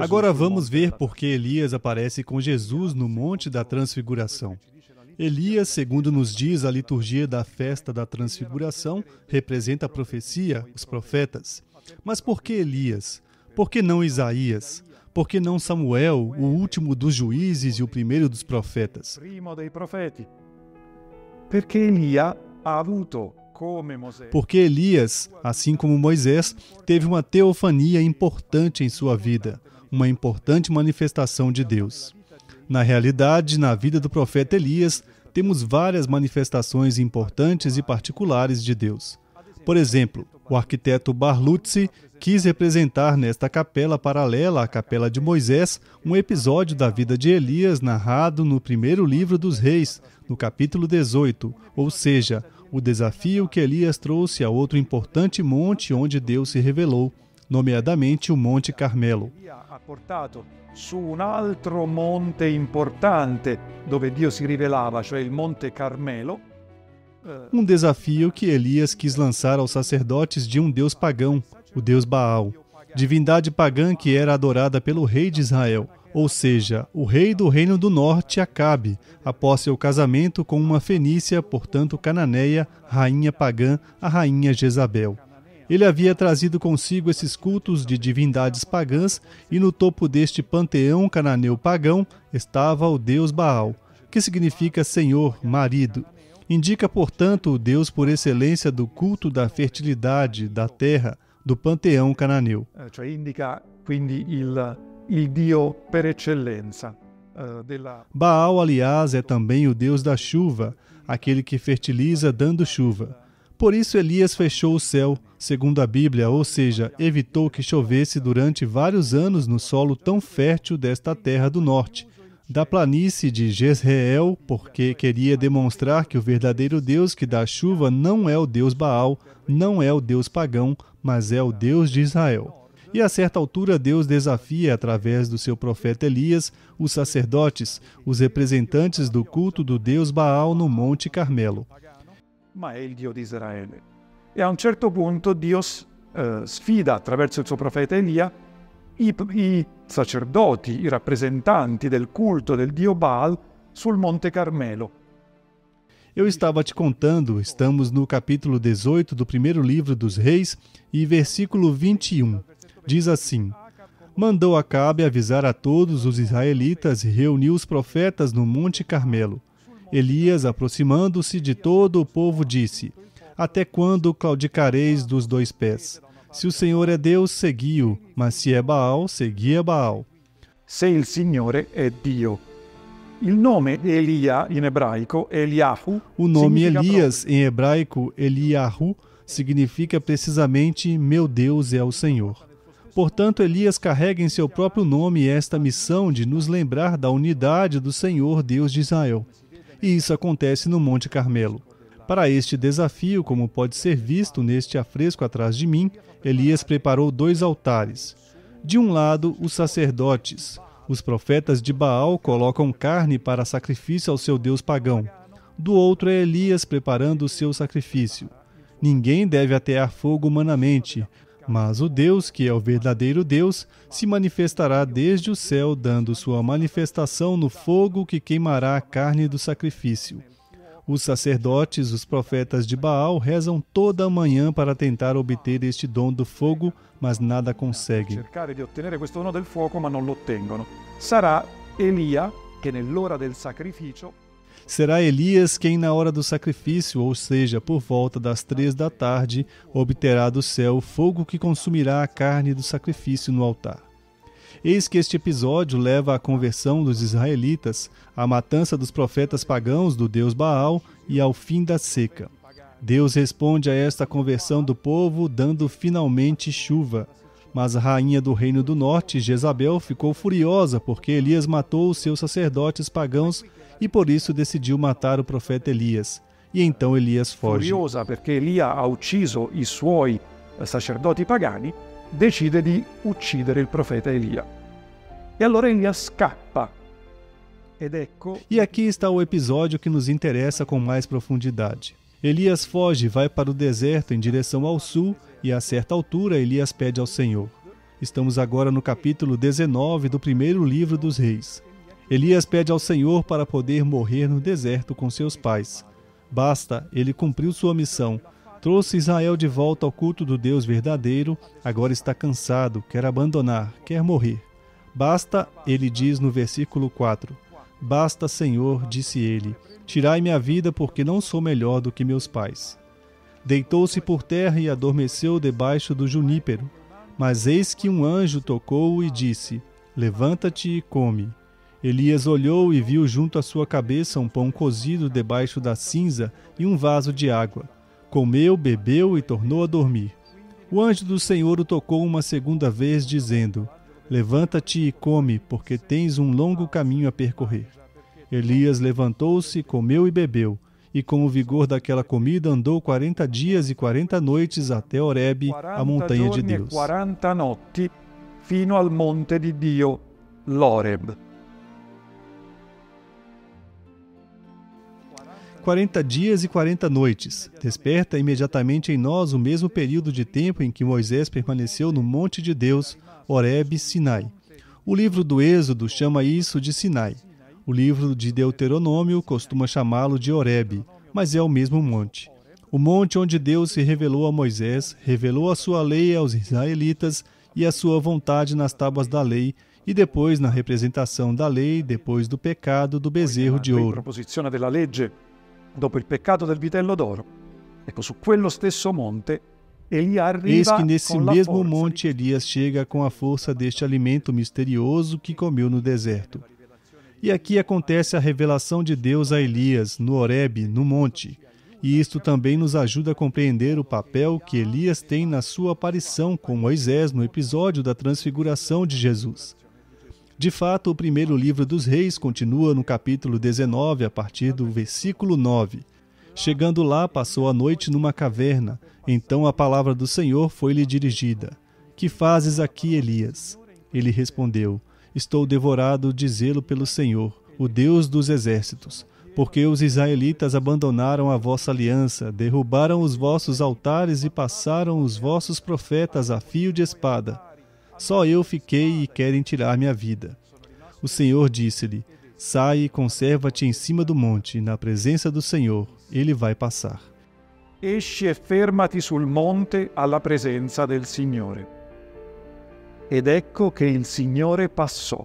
Agora vamos ver por que Elias aparece com Jesus no Monte da Transfiguração. Elias, segundo nos diz a liturgia da festa da Transfiguração, representa a profecia, os profetas. Mas por que Elias? Por que não Isaías? Por que não Samuel, o último dos juízes e o primeiro dos profetas? Porque Elias, assim como Moisés, teve uma teofania importante em sua vida, uma importante manifestação de Deus. Na realidade, na vida do profeta Elias, temos várias manifestações importantes e particulares de Deus. Por exemplo, o arquiteto Barluzzi quis representar nesta capela paralela à capela de Moisés um episódio da vida de Elias narrado no primeiro livro dos Reis, no capítulo 18, ou seja, o desafio que Elias trouxe a outro importante monte onde Deus se revelou, nomeadamente o Monte Carmelo. Su un altro monte importante dove Dio si rivelava, cioè il Monte Carmelo. Um desafio que Elias quis lançar aos sacerdotes de um deus pagão, o deus Baal, divindade pagã que era adorada pelo rei de Israel, ou seja, o rei do reino do norte, Acabe, após seu casamento com uma fenícia, portanto cananeia, rainha pagã, a rainha Jezabel. Ele havia trazido consigo esses cultos de divindades pagãs e no topo deste panteão cananeu pagão estava o deus Baal, que significa Senhor, marido. Indica, portanto, o Deus por excelência do culto da fertilidade, da terra, do panteão cananeu. Cioè indica quindi il Dio per eccellenza. Baal, aliás, é também o Deus da chuva, aquele que fertiliza dando chuva. Por isso Elias fechou o céu, segundo a Bíblia, ou seja, evitou que chovesse durante vários anos no solo tão fértil desta terra do norte, da planície de Jezreel, porque queria demonstrar que o verdadeiro Deus que dá chuva não é o Deus Baal, não é o Deus pagão, mas é o Deus de Israel. E a certa altura Deus desafia, através do seu profeta Elias, os sacerdotes, os representantes do culto do Deus Baal no Monte Carmelo. Ma è il Dio di Israele. E a un certo punto Dio sfida attraverso il suo profeta Elia i sacerdoti, i rappresentanti del culto del Dio Baal sul Monte Carmelo. Eu estava te contando, estamos no capítulo 18 do primeiro livro dos Reis e versículo 21. Diz assim: Mandou Acabe avisar a todos os israelitas e reuniu os profetas no Monte Carmelo. Elias, aproximando-se de todo o povo, disse: Até quando claudicareis dos dois pés? Se o Senhor é Deus, segui-o, mas se é Baal, segui a Baal. Se il Signore è Dio. Il nome Elia in ebraico, Eliahu. O nome Elias em hebraico, Eliahu, significa precisamente meu Deus é o Senhor. Portanto, Elias carrega em seu próprio nome esta missão de nos lembrar da unidade do Senhor Deus de Israel. E isso acontece no Monte Carmelo. Para este desafio, como pode ser visto neste afresco atrás de mim, Elias preparou 2 altares. De um lado, os sacerdotes. Os profetas de Baal colocam carne para sacrifício ao seu deus pagão. Do outro é Elias preparando o seu sacrifício. Ninguém deve atear fogo humanamente, mas o Deus, que é o verdadeiro Deus, se manifestará desde o céu, dando sua manifestação no fogo que queimará a carne do sacrifício. Os sacerdotes, os profetas de Baal, rezam toda a manhã para tentar obter este dom do fogo, mas nada conseguem. Cercare di ottenere questo dono del fuoco, ma non lo ottengono. Sarà Elia che nell'ora del sacrificio. Será Elias quem na hora do sacrifício, ou seja, por volta das 3 da tarde, obterá do céu o fogo que consumirá a carne do sacrifício no altar. Eis que este episódio leva à conversão dos israelitas, à matança dos profetas pagãos do deus Baal e ao fim da seca. Deus responde a esta conversão do povo, dando finalmente chuva. Mas a rainha do reino do norte, Jezabel, ficou furiosa porque Elias matou os seus sacerdotes pagãos e por isso decidiu matar o profeta Elias. E então Elias foge. Furiosa perché Elia ha ucciso i suoi sacerdoti pagani, decide di uccidere il profeta Elia. E allora Elia scappa. E aqui está o episódio que nos interessa com mais profundidade. Elias foge e vai para o deserto em direção ao sul, e a certa altura Elias pede ao Senhor: Estamos agora no capítulo 19 do primeiro livro dos Reis. Elias pede ao Senhor para poder morrer no deserto com seus pais. Basta, ele cumpriu sua missão. Trouxe Israel de volta ao culto do Deus verdadeiro, agora está cansado, quer abandonar, quer morrer. Basta, ele diz no versículo 4. Basta, Senhor, disse ele, tirai minha vida porque não sou melhor do que meus pais. Deitou-se por terra e adormeceu debaixo do junípero. Mas eis que um anjo tocou-o e disse, levanta-te e come. Elias olhou e viu junto à sua cabeça um pão cozido debaixo da cinza e um vaso de água. Comeu, bebeu e tornou a dormir. O anjo do Senhor o tocou uma segunda vez, dizendo, levanta-te e come, porque tens um longo caminho a percorrer. Elias levantou-se, comeu e bebeu, e com o vigor daquela comida andou 40 dias e 40 noites até Horebe, a montanha de Deus. 40 notti fino al monte di Dio, l'Horeb. 40 dias e 40 noites. Desperta imediatamente em nós o mesmo período de tempo em que Moisés permaneceu no monte de Deus, Horebe, Sinai. O livro do Êxodo chama isso de Sinai. O livro de Deuteronômio costuma chamá-lo de Horebe, mas é o mesmo monte. O monte onde Deus se revelou a Moisés, revelou a sua lei aos israelitas e a sua vontade nas tábuas da lei, e depois na representação da lei, depois do pecado do bezerro de ouro. Proposizione della legge dopo il peccato del vitello d'oro. Ecco, su quello stesso monte Elia arriva. Eis que nesse mesmo monte Elias chega com a força deste alimento misterioso que comeu no deserto. E aqui acontece a revelação de Deus a Elias, no Horebe, no monte. E isto também nos ajuda a compreender o papel que Elias tem na sua aparição com Moisés no episódio da transfiguração de Jesus. De fato, o primeiro livro dos Reis continua no capítulo 19, a partir do versículo 9. Chegando lá, passou a noite numa caverna. Então a palavra do Senhor foi-lhe dirigida. Que fazes aqui, Elias? Ele respondeu, estou devorado de zelo pelo Senhor, o Deus dos exércitos, porque os israelitas abandonaram a vossa aliança, derrubaram os vossos altares e passaram os vossos profetas a fio de espada. Só eu fiquei e querem tirar minha vida. O Senhor disse-lhe, sai e conserva-te em cima do monte, na presença do Senhor, ele vai passar. Esci e fermati sul monte alla presenza del Signore. Ed ecco che il Signore passò.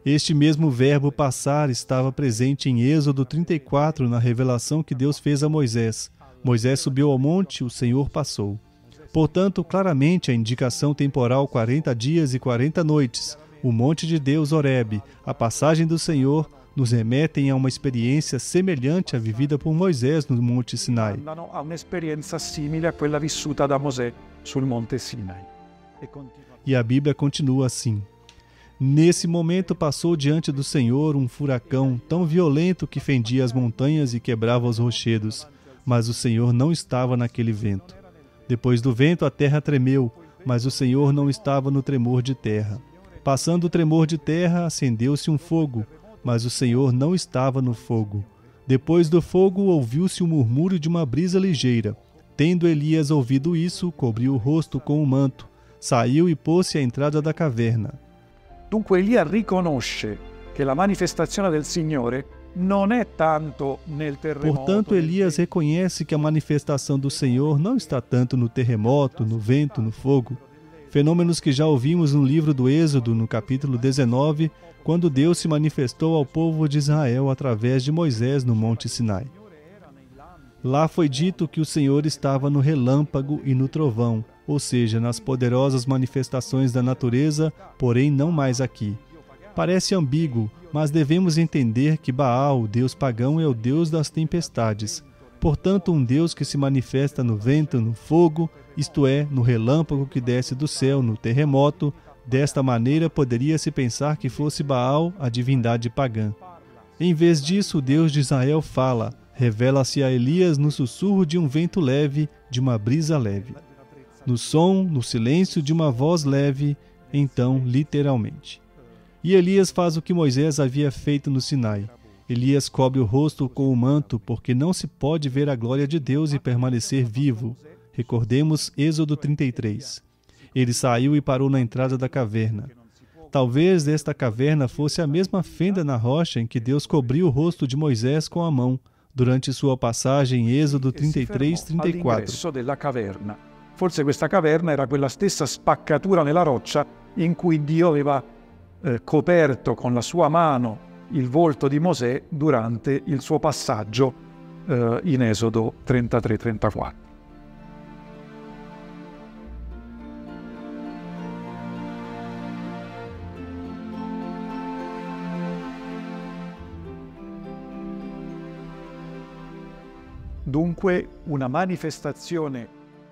Este mesmo verbo passar estava presente em Êxodo 34, na revelação que Deus fez a Moisés. Moisés subiu ao monte, o Senhor passou. Portanto, claramente a indicação temporal 40 dias e 40 noites, o monte de Deus Horebe, a passagem do Senhor, nos remetem a uma experiência semelhante à vivida por Moisés no monte Sinai. A un'esperienza simile a quella vissuta da Mosè sul monte Sinai. E a Bíblia continua assim. Nesse momento passou diante do Senhor um furacão tão violento que fendia as montanhas e quebrava os rochedos, mas o Senhor não estava naquele vento. Depois do vento a terra tremeu, mas o Senhor não estava no tremor de terra. Passando o tremor de terra, acendeu-se um fogo, mas o Senhor não estava no fogo. Depois do fogo, ouviu-se o murmúrio de uma brisa ligeira. Tendo Elias ouvido isso, cobriu o rosto com o manto, saiu e pôs-se à entrada da caverna. Dunque Elia riconosce che la manifestazione del Signore non è tanto nel terremoto. Portanto, Elias reconhece que a manifestação do Senhor não está tanto no terremoto, no vento, no fogo. Fenômenos que já ouvimos no livro do Êxodo, no capítulo 19, quando Deus se manifestou ao povo de Israel através de Moisés no Monte Sinai. Lá foi dito que o Senhor estava no relâmpago e no trovão, ou seja, nas poderosas manifestações da natureza, porém não mais aqui. Parece ambíguo, mas devemos entender que Baal, o deus pagão, é o deus das tempestades. Portanto, um Deus que se manifesta no vento, no fogo, isto é, no relâmpago que desce do céu, no terremoto. Desta maneira, poderia-se pensar que fosse Baal, a divindade pagã. Em vez disso, o Deus de Israel fala, revela-se a Elias no sussurro de um vento leve, de uma brisa leve. No som, no silêncio de uma voz leve, então, literalmente. E Elias faz o que Moisés havia feito no Sinai. Elias cobre o rosto com o manto, porque não se pode ver a glória de Deus e permanecer vivo. Recordemos Êxodo 33. Ele saiu e parou na entrada da caverna. Talvez esta caverna fosse a mesma fenda na rocha em que Deus cobriu o rosto de Moisés com a mão, durante sua passagem em Êxodo 33, 34. All'ingresso della caverna. Forse questa caverna era quella stessa spaccatura nella roccia in cui Dio aveva coperto con la sua mano il volto di Mosè durante il suo passaggio in Esodo 33-34. Dunque, una manifestazione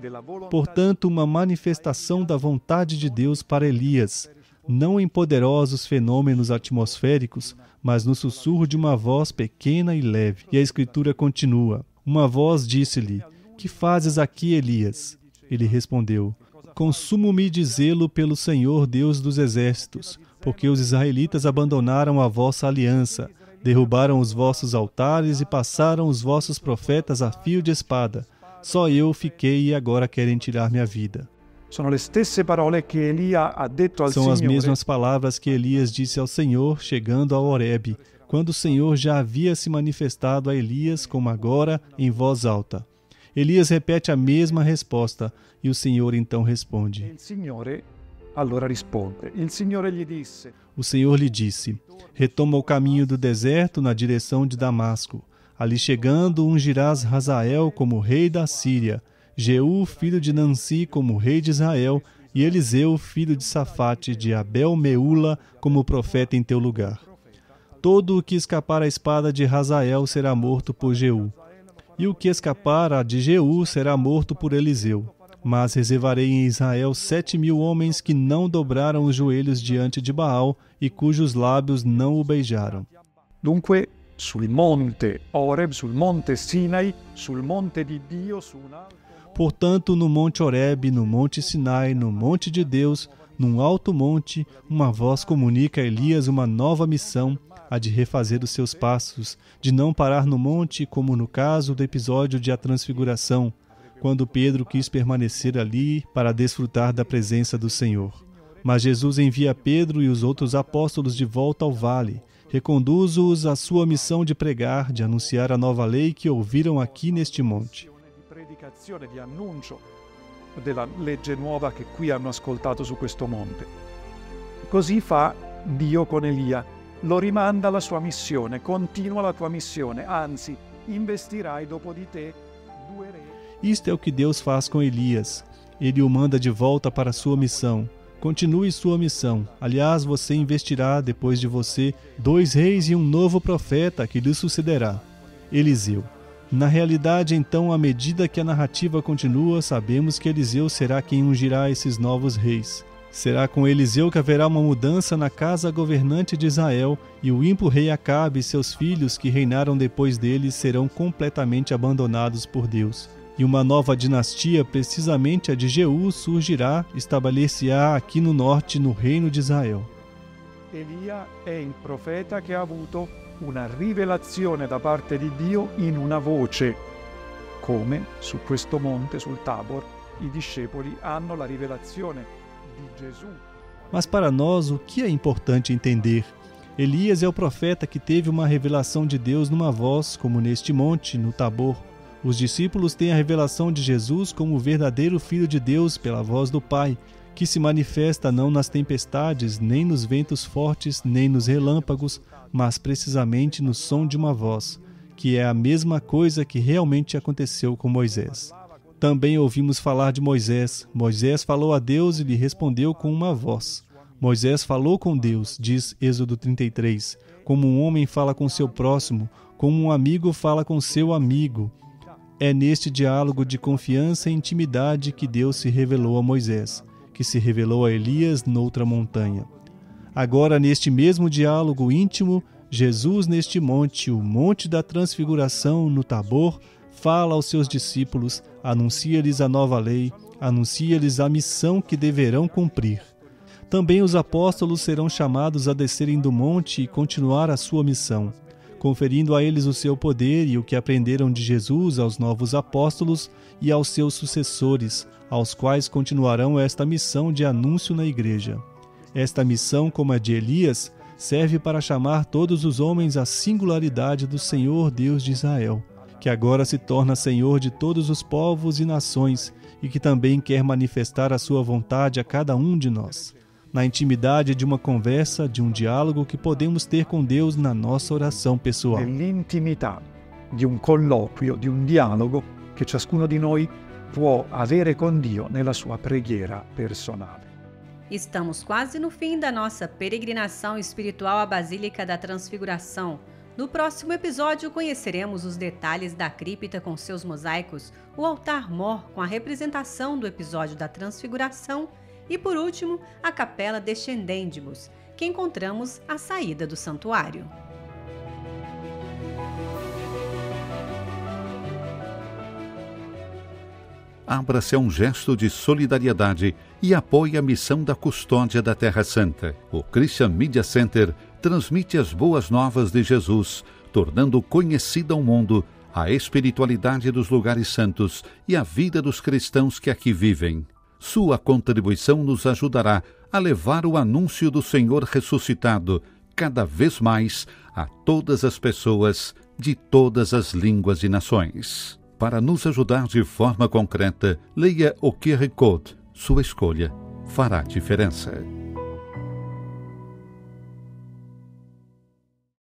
della volontà. Portanto, uma manifestação da vontade de Deus para Elias, não em poderosos fenômenos atmosféricos, mas no sussurro de uma voz pequena e leve. E a Escritura continua. Uma voz disse-lhe: "Que fazes aqui, Elias?" Ele respondeu: "Consumo-me de zelo pelo Senhor Deus dos exércitos, porque os israelitas abandonaram a vossa aliança, derrubaram os vossos altares e passaram os vossos profetas a fio de espada. Só eu fiquei e agora querem tirar minha vida." Sono le stesse parole che Elia ha detto al São as Signore. mesmas palavras que Elias disse ao Senhor chegando a Horebe, quando o Senhor já havia se manifestado a Elias como agora em voz alta. Elias repete a mesma resposta e o Senhor então responde. Il Signore allora risponde. Il Signore gli disse: O Senhor lhe disse: "Retoma o caminho do deserto na direção de Damasco. Ali chegando, ungirás Hazael como rei da Síria, Jeú, filho de Nansi, como rei de Israel, e Eliseu, filho de Safate, de Abel-Meula, como profeta em teu lugar. Todo o que escapar à espada de Hazael será morto por Jeú, e o que escapar a de Jeú será morto por Eliseu. Mas reservarei em Israel 7.000 homens que não dobraram os joelhos diante de Baal e cujos lábios não o beijaram." Dunque, sul monte Horeb, sul monte Sinai, sul monte di Dio, su un alto. Portanto, no monte Horebe, no monte Sinai, no monte de Deus, num alto monte, uma voz comunica a Elias uma nova missão, a de refazer os seus passos, de não parar no monte, como no caso do episódio de A Transfiguração, quando Pedro quis permanecer ali para desfrutar da presença do Senhor. Mas Jesus envia Pedro e os outros apóstolos de volta ao vale, reconduz-os à sua missão de pregar, de anunciar a nova lei que ouviram aqui neste monte. Predicazione di annuncio della legge nuova che qui hanno ascoltato su questo monte. Così fa Dio con Elia, lo rimanda alla sua missione, continua la tua missione, anzi, investirai dopo di te 2 re. Isto é o que Deus faz com Elias. Ele o manda de volta para a sua missão. Continue sua missão. Aliás, você investirá depois de você 2 reis e um novo profeta que lhe sucederá, Eliseu. Na realidade, então, à medida que a narrativa continua, sabemos que Eliseu será quem ungirá esses novos reis. Será com Eliseu que haverá uma mudança na casa governante de Israel, e o ímpio rei Acabe e seus filhos que reinaram depois dele serão completamente abandonados por Deus. E uma nova dinastia, precisamente a de Jeú, surgirá, estabelecer-se-á aqui no norte, no reino de Israel. Elia è il profeta che ha avuto una rivelazione da parte di Dio in una voce, come su questo monte, sul Tabor, i discepoli hanno la rivelazione di Gesù. Mas para nós, o que é importante entender? Elias é o profeta que teve uma revelação de Deus numa voz, como neste monte, no Tabor. Os discípulos têm a revelação de Jesus como o verdadeiro Filho de Deus pela voz do Pai, que se manifesta não nas tempestades, nem nos ventos fortes, nem nos relâmpagos, mas precisamente no som de uma voz, que é a mesma coisa que realmente aconteceu com Moisés. Também ouvimos falar de Moisés. Moisés falou a Deus e lhe respondeu com uma voz. Moisés falou com Deus, diz Êxodo 33, como um homem fala com seu próximo, como um amigo fala com seu amigo. É neste diálogo de confiança e intimidade que Deus se revelou a Moisés, que se revelou a Elias noutra montanha. Agora, neste mesmo diálogo íntimo, Jesus neste monte, o monte da transfiguração, no Tabor, fala aos seus discípulos, anuncia-lhes a nova lei, anuncia-lhes a missão que deverão cumprir. Também os apóstolos serão chamados a descerem do monte e continuar a sua missão. conferindo a eles o seu poder e o que aprenderam de Jesus aos novos apóstolos e aos seus sucessores, aos quais continuarão esta missão de anúncio na igreja. Esta missão, como a de Elias, serve para chamar todos os homens à singularidade do Senhor Deus de Israel, que agora se torna Senhor de todos os povos e nações e que também quer manifestar a sua vontade a cada um de nós, na intimidade de uma conversa, de um diálogo que podemos ter com Deus na nossa oração pessoal. Nell'intimità di un colloquio, di un dialogo che ciascuno di noi può avere con Dio nella sua preghiera personale. Estamos quase no fim da nossa peregrinação espiritual à Basílica da Transfiguração. No próximo episódio conheceremos os detalhes da cripta com seus mosaicos, o altar-mor com a representação do episódio da Transfiguração e, por último, a Capela Descendendibus, que encontramos à saída do santuário. Abra-se a um gesto de solidariedade e apoie a missão da custódia da Terra Santa. O Christian Media Center transmite as boas novas de Jesus, tornando conhecida ao mundo a espiritualidade dos lugares santos e a vida dos cristãos que aqui vivem. Sua contribuição nos ajudará a levar o anúncio do Senhor ressuscitado cada vez mais a todas as pessoas de todas as línguas e nações. Para nos ajudar de forma concreta, leia o QR Code. Sua escolha fará diferença.